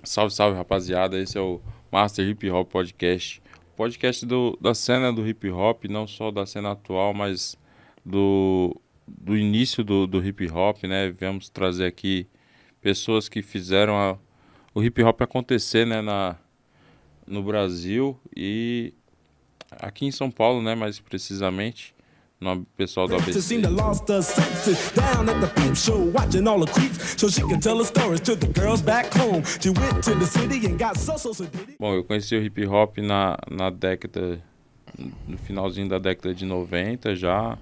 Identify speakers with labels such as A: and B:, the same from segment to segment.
A: Salve, salve, rapaziada. Esse é o Master Hip Hop Podcast. Podcast da cena do hip hop, não só da cena atual, mas do início do hip hop, né? Viemos trazer aqui pessoas que fizeram o hip hop acontecer, né, no Brasil e aqui em São Paulo, né, mais precisamente, no pessoal do ABC. Bom, eu conheci o hip hop na década, no finalzinho da década de 90 já,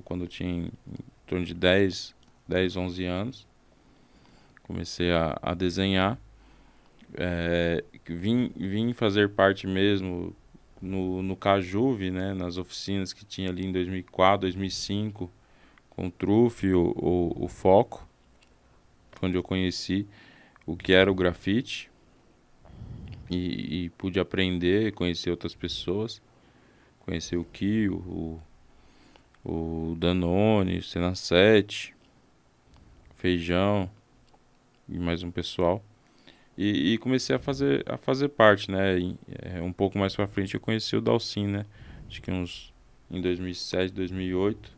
A: quando eu tinha em torno de 11 anos. Comecei a desenhar, vim fazer parte mesmo no Cajuve, né, nas oficinas que tinha ali em 2004, 2005, com o Trufe, o Foco, onde eu conheci o que era o grafite e pude aprender, conhecer outras pessoas, conhecer o Kio, o Danone, o Cena 7, Feijão e mais um pessoal. E comecei a fazer parte, né? Um pouco mais pra frente eu conheci o Dalcin, né? Acho que em 2007, 2008,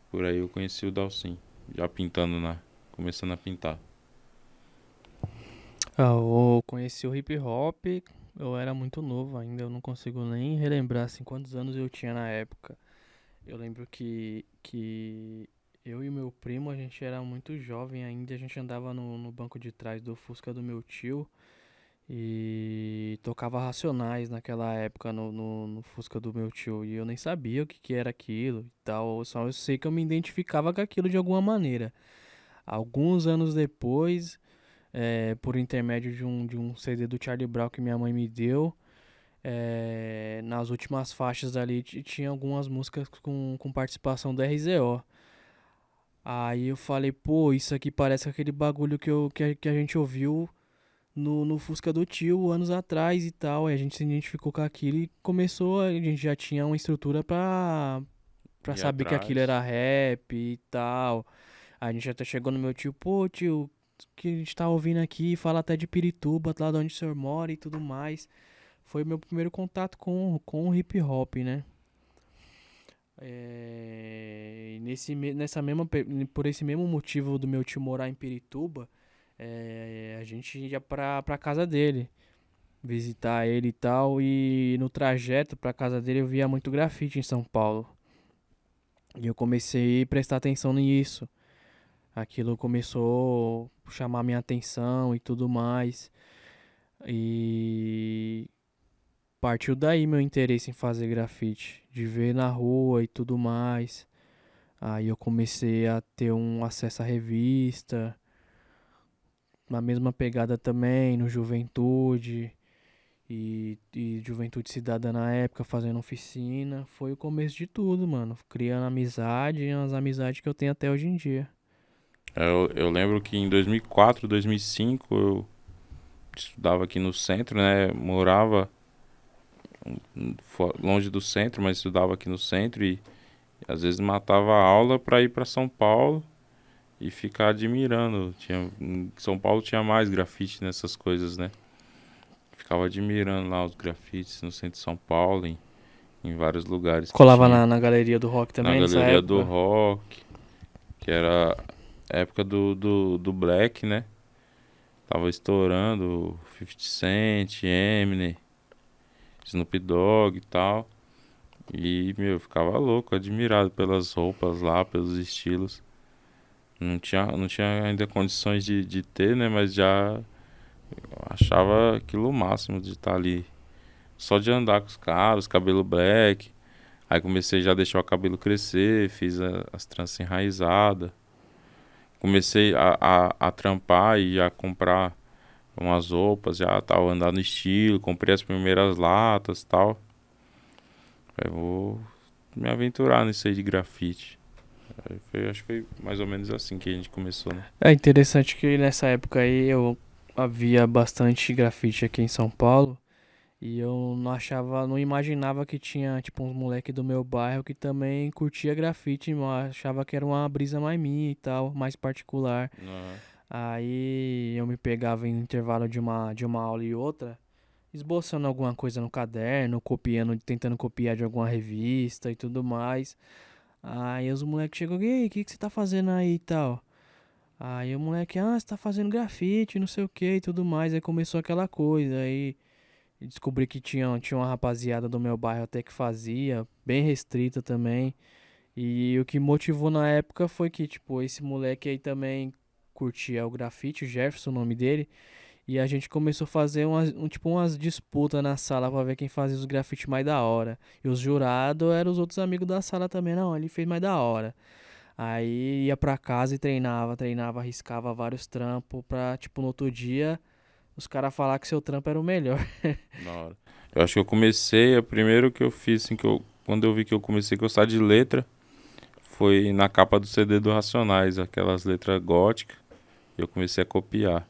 A: por aí eu conheci o Dalcin, já começando a pintar.
B: Eu conheci o hip hop, eu era muito novo ainda, eu não consigo nem relembrar assim quantos anos eu tinha na época. Eu lembro que eu e meu primo, a gente era muito jovem ainda, a gente andava no banco de trás do Fusca do meu tio e tocava Racionais naquela época no Fusca do meu tio. E eu nem sabia o que era aquilo e tal, só eu sei que eu me identificava com aquilo de alguma maneira. Alguns anos depois, por intermédio de um CD do Charlie Brown que minha mãe me deu. Nas últimas faixas ali tinha algumas músicas com participação do RZO. Aí eu falei, pô, isso aqui parece aquele bagulho que a gente ouviu no Fusca do tio anos atrás e tal. Aí a gente se identificou com aquilo e começou, a gente já tinha uma estrutura pra
A: E
B: saber que aquilo
A: atrás.
B: era rap e tal. Aí a gente até chegou no meu tio, pô, tio, que a gente tá ouvindo aqui, fala até de Pirituba, lá de onde o senhor mora e tudo mais. Foi meu primeiro contato com o hip hop, né? Nessa mesma, por esse mesmo motivo do meu tio morar em Pirituba, a gente ia pra casa dele, visitar ele e tal, e no trajeto pra casa dele eu via muito grafite em São Paulo. E eu comecei a prestar atenção nisso. Aquilo começou a chamar minha atenção e tudo mais. E partiu daí meu interesse em fazer grafite, de ver na rua e tudo mais. Aí eu comecei a ter um acesso à revista, na mesma pegada também, no Juventude e Juventude Cidadã na época, fazendo oficina. Foi o começo de tudo, mano. Criando amizade e as amizades que eu tenho até hoje em dia.
A: Eu lembro que em 2004, 2005 eu estudava aqui no centro, né? Morava longe do centro, mas estudava aqui no centro e às vezes matava a aula para ir para São Paulo e ficar admirando. Em São Paulo tinha mais grafite nessas coisas, né? Ficava admirando lá os grafites no centro de São Paulo, em vários lugares que
B: Colava
A: tinha.
B: na galeria do rock
A: Na
B: também nessa
A: Galeria do
B: época.
A: Rock, que era a época do Black, né? Tava estourando 50 Cent, Eminem, Snoop Dogg e tal. E, meu, eu ficava louco, admirado pelas roupas lá, pelos estilos. Não tinha ainda condições de ter, né? Mas já achava aquilo o máximo de estar ali. Só de andar com os caras, cabelo black. Aí comecei já a deixar o cabelo crescer, fiz as tranças enraizadas. Comecei a trampar e a comprar umas roupas, já tal, andar no estilo. Comprei as primeiras latas e tal. Aí vou me aventurar nisso aí de grafite. Acho que foi mais ou menos assim que a gente começou, né?
B: É interessante que nessa época aí eu havia bastante grafite aqui em São Paulo. E eu não achava, não imaginava que tinha, tipo, uns moleque do meu bairro que também curtia grafite, eu achava que era uma brisa mais minha e tal, mais particular.
A: Aham.
B: Aí eu me pegava em intervalo de uma aula e outra, esboçando alguma coisa no caderno, copiando, tentando copiar de alguma revista e tudo mais. Aí os moleques chegam, e aí, o que você tá fazendo aí e tal? Aí o moleque, você tá fazendo grafite, não sei o que e tudo mais. Aí começou aquela coisa. Aí descobri que tinha uma rapaziada do meu bairro até que fazia, bem restrita também. E o que motivou na época foi que, tipo, esse moleque aí também curtia o grafite, o Jefferson, o nome dele. E a gente começou a fazer umas disputas na sala pra ver quem fazia os grafites mais da hora. E os jurados eram os outros amigos da sala também. Não, ele fez mais da hora. Aí ia pra casa e treinava, arriscava vários trampos pra, tipo, no outro dia os caras falar que seu trampo era o melhor.
A: Da hora. Eu acho que eu comecei, o primeiro que eu fiz, assim, quando eu vi que eu comecei a gostar de letra, foi na capa do CD do Racionais, aquelas letras góticas, e eu comecei a copiar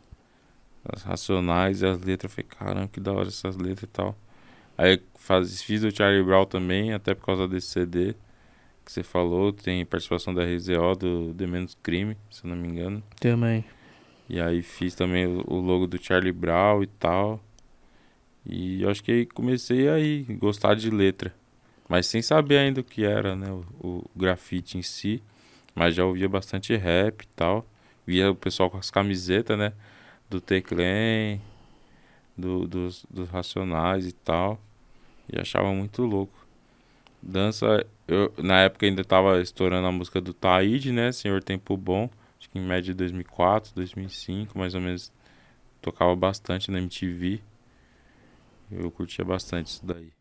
A: as Racionais e as letras. Eu falei, caramba, que da hora essas letras e tal. Aí fiz o Charlie Brown também, até por causa desse CD que você falou, tem participação da RZO, do The Menos Crime, se eu não me engano.
B: Também.
A: E aí fiz também o logo do Charlie Brown e tal. E eu acho que aí comecei aí gostar de letra. Mas sem saber ainda o que era, né, o grafite em si. Mas já ouvia bastante rap e tal. Via o pessoal com as camisetas, né, do T-Clan, dos Racionais e tal. E achava muito louco. Dança, eu na época ainda tava estourando a música do Taíde, né, Senhor Tempo Bom. Acho que em média de 2004, 2005, mais ou menos. Tocava bastante na MTV. Eu curtia bastante isso daí.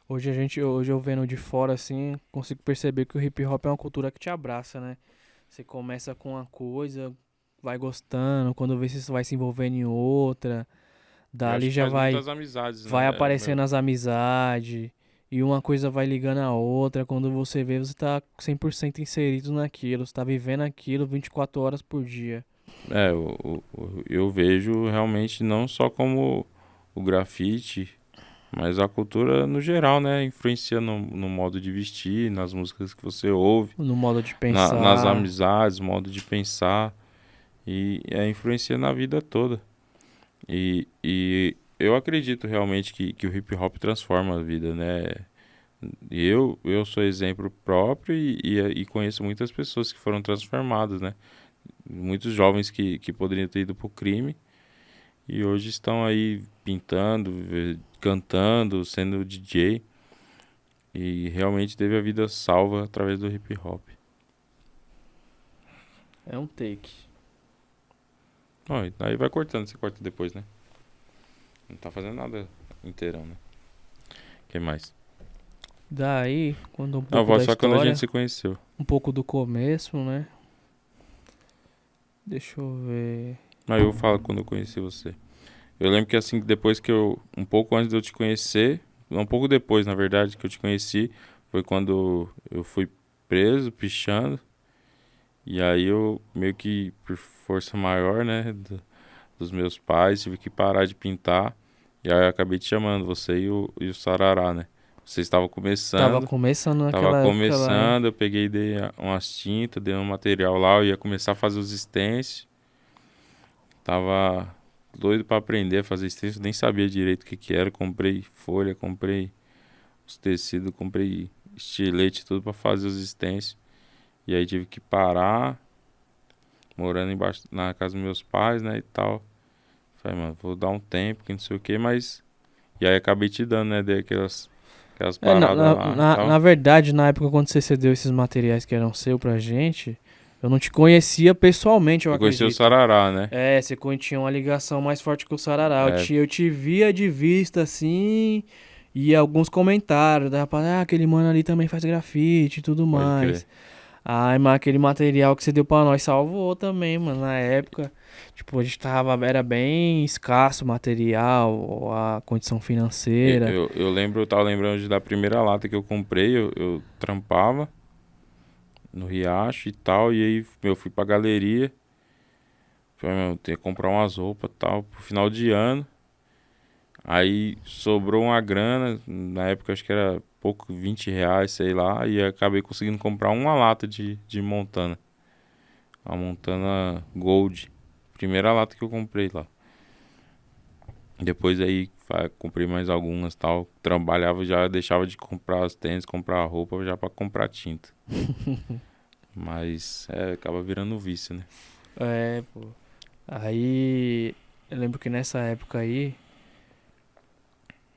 B: Hoje eu vendo de fora assim, consigo perceber que o hip hop é uma cultura que te abraça, né? Você começa com uma coisa, vai gostando, quando vê se você vai se envolvendo em outra,
A: Eu
B: dali
A: acho que
B: já
A: faz
B: vai
A: muitas amizades,
B: vai
A: né,
B: aparecendo
A: meu?
B: as amizades e uma coisa vai ligando a outra, quando você vê, você tá 100% inserido naquilo, você tá vivendo aquilo 24 horas por dia.
A: É, eu vejo realmente não só como o grafite, mas a cultura no geral, né? Influencia no modo de vestir, nas músicas que você ouve,
B: No modo de
A: nas
B: pensar.
A: amizades, modo de pensar. E influencia na vida toda. E eu acredito realmente que o hip hop transforma a vida, né? Eu sou exemplo próprio e conheço muitas pessoas que foram transformadas, né? Muitos jovens que poderiam ter ido pro crime e hoje estão aí pintando, cantando, sendo DJ e realmente teve a vida salva através do hip hop.
B: É um take.
A: Ó, aí vai cortando, você corta depois, né? Não tá fazendo nada inteirão, né? O que mais?
B: Daí, quando um
A: A
B: pouco
A: voz
B: da
A: só quando a gente
B: história,
A: se conheceu.
B: um pouco do começo, né? Deixa eu ver.
A: Aí eu falo quando eu conheci você. Eu lembro que assim, depois que um pouco antes de eu te conhecer, um pouco depois, na verdade, que eu te conheci, foi quando eu fui preso, pichando. E aí eu meio que, por força maior, né, dos meus pais, tive que parar de pintar. E aí eu acabei te chamando, você e o Sarará, né? Você estava
B: Tava
A: começando,
B: começando
A: tava
B: naquela época lá, hein?
A: começando, eu peguei, dei umas tintas, dei um material lá, eu ia começar a fazer os stencils. Tava doido pra aprender a fazer stencil, nem sabia direito o que que era. Comprei folha, comprei os tecidos, comprei estilete, tudo pra fazer os stencils. E aí tive que parar, morando embaixo na casa dos meus pais, né, e tal. Falei, mano, vou dar um tempo, que não sei o que, mas... E aí acabei te dando, né, dei aquelas
B: É, na,
A: paradas
B: na,
A: lá e
B: na,
A: tal.
B: na verdade, na época quando você cedeu esses materiais que eram seu pra gente, eu não te conhecia pessoalmente, eu
A: Eu conheci o
B: acredito.
A: Sarará, né?
B: É, você tinha uma ligação mais forte com o Sarará. Eu
A: É,
B: te, eu te via de vista assim, e alguns comentários da rapaz, aquele mano ali também faz grafite e tudo
A: pode crer.
B: mais. Ai, mas aquele material que você deu pra nós salvou também, mano, na época. Tipo, a gente era bem escasso o material, a condição financeira.
A: Eu tava lembrando da primeira lata que eu comprei, eu trampava no Riacho e tal, e aí eu fui pra galeria. Falei, meu, ter que comprar umas roupas e tal, pro final de ano. Aí sobrou uma grana, na época acho que era pouco, R$ 20, sei lá, e acabei conseguindo comprar uma lata de Montana. A Montana Gold. Primeira lata que eu comprei lá. Depois aí comprei mais algumas tal. Trabalhava já, deixava de comprar os tênis, comprar roupa já pra comprar tinta. Mas acaba virando vício, né?
B: Pô. Aí, eu lembro que nessa época aí,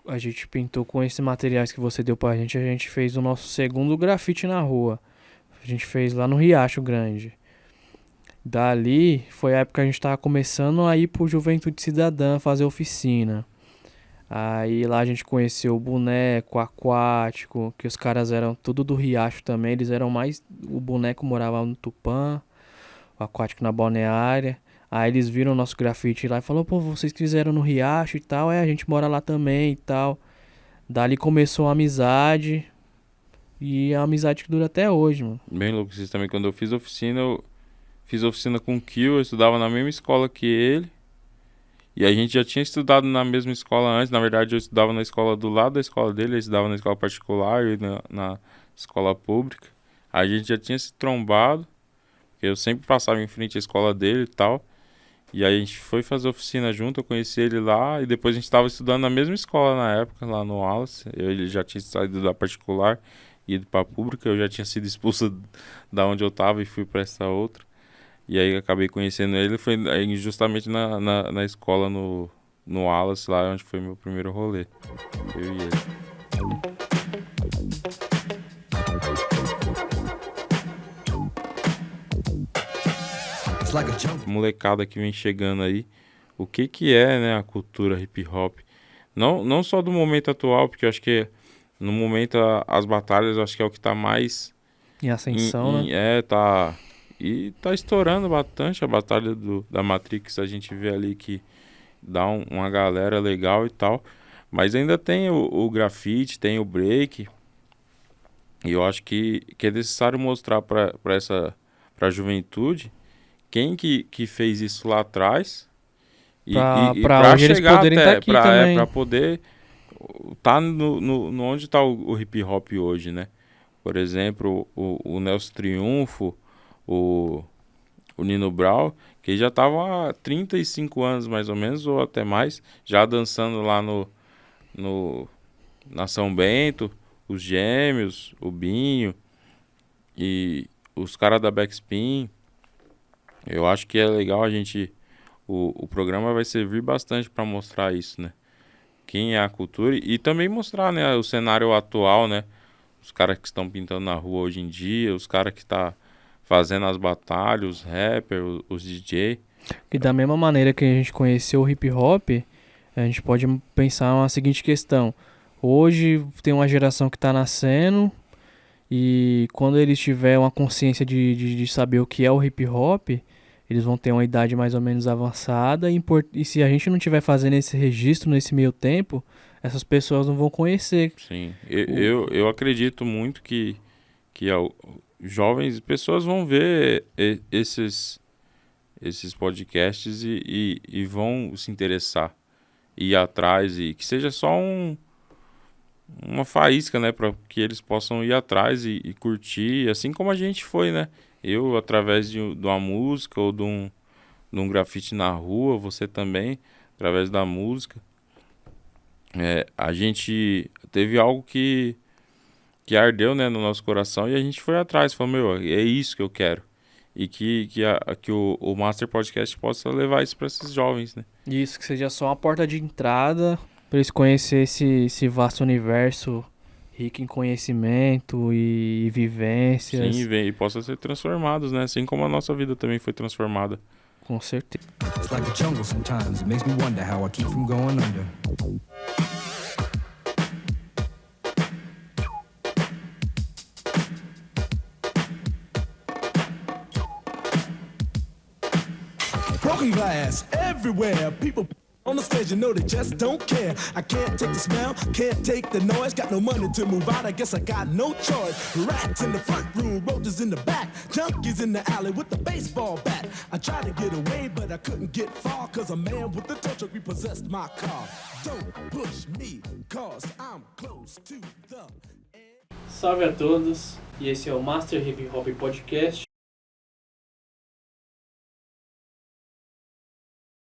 B: a gente pintou com esses materiais que você deu pra gente, a gente fez o nosso segundo grafite na rua. A gente fez lá no Riacho Grande. Dali, foi a época que a gente tava começando a ir pro Juventude Cidadã fazer oficina. Aí lá a gente conheceu o boneco, o aquático, que os caras eram tudo do Riacho também, eles eram mais... O boneco morava no Tupã, o aquático na Balneária. Aí eles viram o nosso grafite lá e falaram, pô, vocês fizeram no Riacho e tal, a gente mora lá também e tal. Dali começou a amizade, e a amizade que dura até hoje, mano.
A: Bem louco. Vocês também, quando eu fiz oficina com o Kio, eu estudava na mesma escola que ele. E a gente já tinha estudado na mesma escola antes. Na verdade, eu estudava na escola do lado da escola dele, ele estudava na escola particular e na escola pública. A gente já tinha se trombado, porque eu sempre passava em frente à escola dele e tal. E aí a gente foi fazer oficina junto, eu conheci ele lá. E depois a gente estava estudando na mesma escola na época, lá no Wallace. Ele já tinha saído da particular e ido pra pública. Eu já tinha sido expulso da onde eu estava e fui para essa outra. E aí acabei conhecendo ele, foi aí justamente na escola no Wallace, lá onde foi meu primeiro rolê. Eu e ele. Molecada que vem chegando aí, o que é, né, a cultura hip hop? Não só do momento atual, porque eu acho que no momento as batalhas, eu acho que é o que tá mais...
B: Em ascensão, né?
A: Tá... E tá estourando bastante a batalha da Matrix, a gente vê ali que dá uma galera legal e tal. Mas ainda tem o grafite, tem o break. E eu acho que é necessário mostrar pra juventude quem que fez isso lá atrás. E
B: Pra
A: pra
B: hoje eles
A: chegar
B: poderem estar
A: até,
B: aqui também.
A: pra poder tá no onde tá o hip hop hoje, né? Por exemplo, o Nelson Triunfo, o Nino Brown, que já estavam há 35 anos mais ou menos, ou até mais, já dançando lá na São Bento, os Gêmeos, o Binho e os caras da Backspin. Eu acho que é legal a gente... O programa vai servir bastante para mostrar isso, né? Quem é a cultura e também mostrar, né, o cenário atual, né? Os caras que estão pintando na rua hoje em dia, os caras que tá fazendo as batalhas, os rappers, os DJ.
B: E da mesma maneira que a gente conheceu o hip hop, a gente pode pensar uma seguinte questão. Hoje tem uma geração que está nascendo e quando eles tiverem uma consciência de saber o que é o hip hop, eles vão ter uma idade mais ou menos avançada e se a gente não estiver fazendo esse registro nesse meio tempo, essas pessoas não vão conhecer.
A: Sim, eu acredito muito que jovens, pessoas vão ver esses podcasts e vão se interessar, ir atrás e que seja só uma faísca, né, para que eles possam ir atrás e curtir, assim como a gente foi, né? Eu, através de uma música ou de um grafite na rua, você também, através da música. A gente teve algo que ardeu, né, no nosso coração e a gente foi atrás, falou, meu, é isso que eu quero. E que o Master Podcast possa levar isso para esses jovens, né?
B: Isso, que seja só uma porta de entrada para eles conhecerem esse vasto universo rico em conhecimento e vivências.
A: Sim, e possa ser transformados, né? Assim como a nossa vida também foi transformada.
B: Com certeza.
C: It's like a jungle sometimes. It makes me wonder how I keep from going under. Broken glass everywhere. People on the stage, you know they just don't care. I can't take the smell, can't take the noise. Got no money to move out, I guess I got no choice. Rats in the front room, roaches in the back. Junkies in the alley with the baseball bat. I tried to get away, but I couldn't get far. Cause a man with a tow truck repossessed my car. Don't push me, cause I'm close to the...
B: Salve a todos, e esse é o Master Hip Hop Podcast.